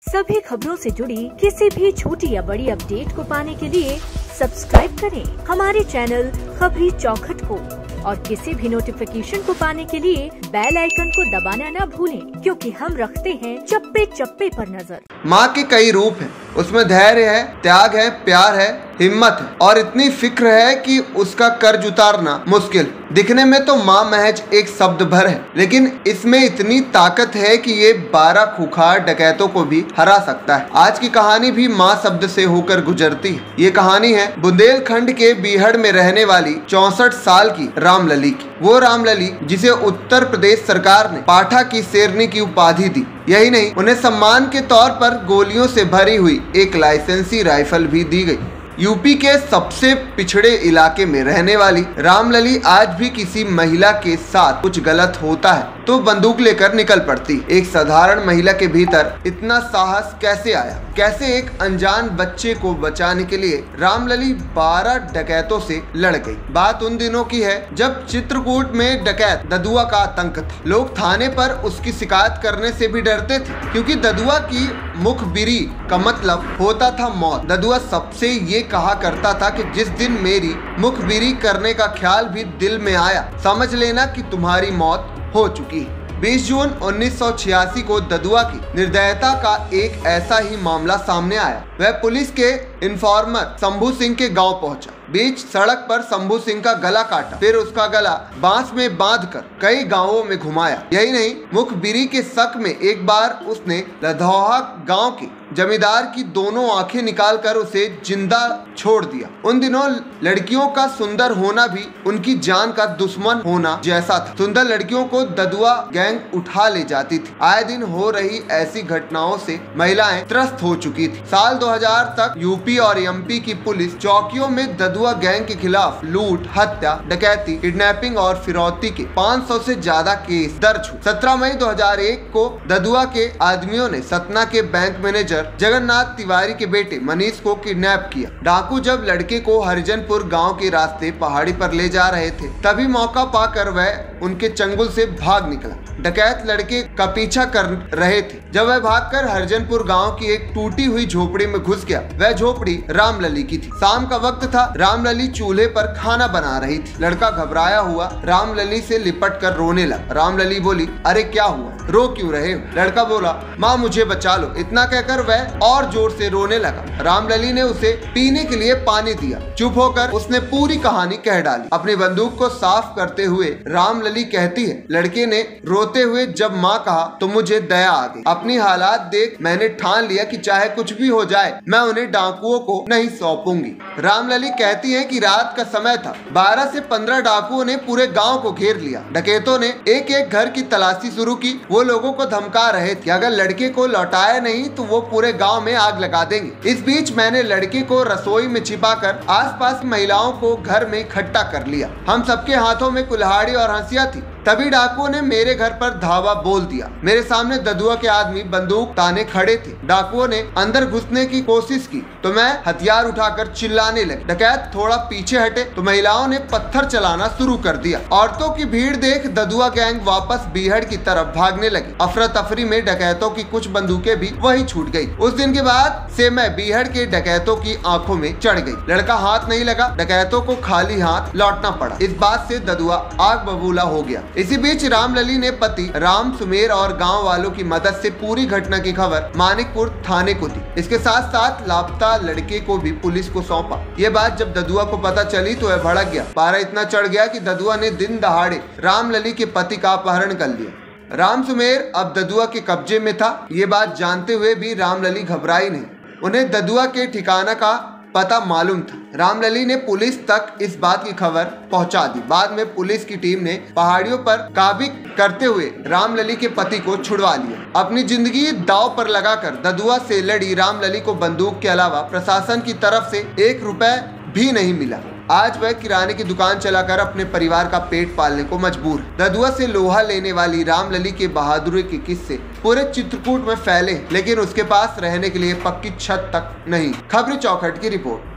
सभी खबरों से जुड़ी किसी भी छोटी या बड़ी अपडेट को पाने के लिए सब्सक्राइब करें हमारे चैनल खबरी चौखट को, और किसी भी नोटिफिकेशन को पाने के लिए बेल आइकन को दबाना न भूलें, क्योंकि हम रखते हैं चप्पे चप्पे पर नजर। माँ के कई रूप हैं, उसमें धैर्य है, त्याग है, प्यार है, हिम्मत है और इतनी फिक्र है कि उसका कर्ज उतारना मुश्किल। दिखने में तो माँ महज एक शब्द भर है, लेकिन इसमें इतनी ताकत है कि ये 12 खूंखार डकैतों को भी हरा सकता है। आज की कहानी भी माँ शब्द से होकर गुजरती है। ये कहानी है बुंदेलखंड के बीहड़ में रहने वाली 64 साल की रामलली की। वो रामलली जिसे उत्तर प्रदेश सरकार ने पाठा की शेरनी की उपाधि दी। यही नहीं, उन्हें सम्मान के तौर पर गोलियों से भरी हुई एक लाइसेंसी राइफल भी दी गई। यूपी के सबसे पिछड़े इलाके में रहने वाली रामलली आज भी किसी महिला के साथ कुछ गलत होता है तो बंदूक लेकर निकल पड़ती। एक साधारण महिला के भीतर इतना साहस कैसे आया? कैसे एक अनजान बच्चे को बचाने के लिए रामलली 12 डकैतों से लड़ गई? बात उन दिनों की है जब चित्रकूट में डकैत ददुआ का आतंक था। लोग थाने पर उसकी शिकायत करने से भी डरते थे, क्योंकि ददुआ की मुखबिरी का मतलब होता था मौत। ददुआ सबसे ये कहा करता था कि जिस दिन मेरी मुखबिरी करने का ख्याल भी दिल में आया, समझ लेना कि तुम्हारी मौत हो चुकी है। 20 जून 1986 को ददुआ की निर्दयता का एक ऐसा ही मामला सामने आया। वह पुलिस के इन्फॉर्मर शंभू सिंह के गांव पहुंचा। बीच सड़क पर शंभू सिंह का गला काटा, फिर उसका गला बांस में बांधकर कई गांवों में घुमाया। यही नहीं, मुखबिरी के शक में एक बार उसने लधौहा गांव के जमींदार की दोनों आंखें निकालकर उसे जिंदा छोड़ दिया। उन दिनों लड़कियों का सुंदर होना भी उनकी जान का दुश्मन होना जैसा था। सुंदर लड़कियों को ददुआ गैंग उठा ले जाती थी। आए दिन हो रही ऐसी घटनाओं से महिलाएं त्रस्त हो चुकी थी। साल 2000 तक यूपी और एमपी की पुलिस चौकियों में ददुआ गैंग के खिलाफ लूट, हत्या, डकैती, किडनैपिंग और फिरौती के 500 से ज्यादा केस दर्ज हुए। 17 मई 2001 को ददुआ के आदमियों ने सतना के बैंक मैनेजर जगन्नाथ तिवारी के बेटे मनीष को किडनैप किया। डाकू जब लड़के को हरिजनपुर गांव के रास्ते पहाड़ी पर ले जा रहे थे, तभी मौका पाकर वह उनके चंगुल से भाग निकला। डकैत लड़के का पीछा कर रहे थे। जब वह भागकर हरिजनपुर गांव की एक टूटी हुई झोपड़ी में घुस गया। वह झोपड़ी रामलली की थी। शाम का वक्त था। रामलली चूल्हे पर खाना बना रही थी। लड़का घबराया हुआ रामलली से लिपट कर रोने लगा। रामलली बोली, अरे क्या हुआ, रो क्यों रहे हो? लड़का बोला, माँ मुझे बचा लो। इतना कहकर वह और जोर से रोने लगा। रामलली ने उसे पीने के लिए पानी दिया। चुप होकर उसने पूरी कहानी कह डाली। अपनी बंदूक को साफ करते हुए रामलली कहती है, लड़के ने रोते हुए जब माँ कहा तो मुझे दया आ गई। अपनी हालात देख मैंने ठान लिया कि चाहे कुछ भी हो जाए, मैं उन्हें डाकुओं को नहीं सौंपूंगी। रामलली कहती है कि रात का समय था। 12 से 15 डाकुओं ने पूरे गांव को घेर लिया। डकैतों ने एक एक घर की तलाशी शुरू की। वो लोगों को धमका रहे थे कि अगर लड़के को लौटाया नहीं तो वो पूरे गांव में आग लगा देंगे। इस बीच मैंने लड़के को रसोई में छिपाकर आसपास महिलाओं को घर में इकट्ठा कर लिया। हम सबके हाथों में कुल्हाड़ी और हंसिया थी। तभी डाकुओं ने मेरे घर पर धावा बोल दिया। मेरे सामने ददुआ के आदमी बंदूक ताने खड़े थे। डाकुओं ने अंदर घुसने की कोशिश की तो मैं हथियार उठाकर चिल्लाने लगे। डकैत थोड़ा पीछे हटे तो महिलाओं ने पत्थर चलाना शुरू कर दिया। औरतों की भीड़ देख ददुआ गैंग वापस बीहड़ की तरफ भागने लगी। अफरा तफरी में डकैतों की कुछ बंदूकें भी वहीं छूट गई। उस दिन के बाद से मैं बीहड़ के डकैतों की आंखों में चढ़ गई। लड़का हाथ नहीं लगा। डकैतों को खाली हाथ लौटना पड़ा। इस बात से ददुआ आग बबूला हो गया। इसी बीच रामलली ने पति राम सुमेर और गांव वालों की मदद से पूरी घटना की खबर मानिकपुर थाने को दी। इसके साथ साथ लापता लड़के को भी पुलिस को सौंपा। ये बात जब ददुआ को पता चली तो वह भड़क गया। पारा इतना चढ़ गया कि ददुआ ने दिन दहाड़े रामलली के पति का अपहरण कर लिया। राम सुमेर अब ददुआ के कब्जे में था। ये बात जानते हुए भी रामलली घबराई नहीं। उन्हें ददुआ के ठिकाना का पता मालूम था। रामलली ने पुलिस तक इस बात की खबर पहुंचा दी। बाद में पुलिस की टीम ने पहाड़ियों पर काबिज करते हुए रामलली के पति को छुड़वा लिया। अपनी जिंदगी दांव पर लगाकर ददुआ से लड़ी रामलली को बंदूक के अलावा प्रशासन की तरफ से 1 रुपए भी नहीं मिला। आज वह किराने की दुकान चलाकर अपने परिवार का पेट पालने को मजबूर है। ददुआ से लोहा लेने वाली रामलली के बहादुरी के किस्से पूरे चित्रकूट में फैले, लेकिन उसके पास रहने के लिए पक्की छत तक नहीं। खबरी चौखट की रिपोर्ट।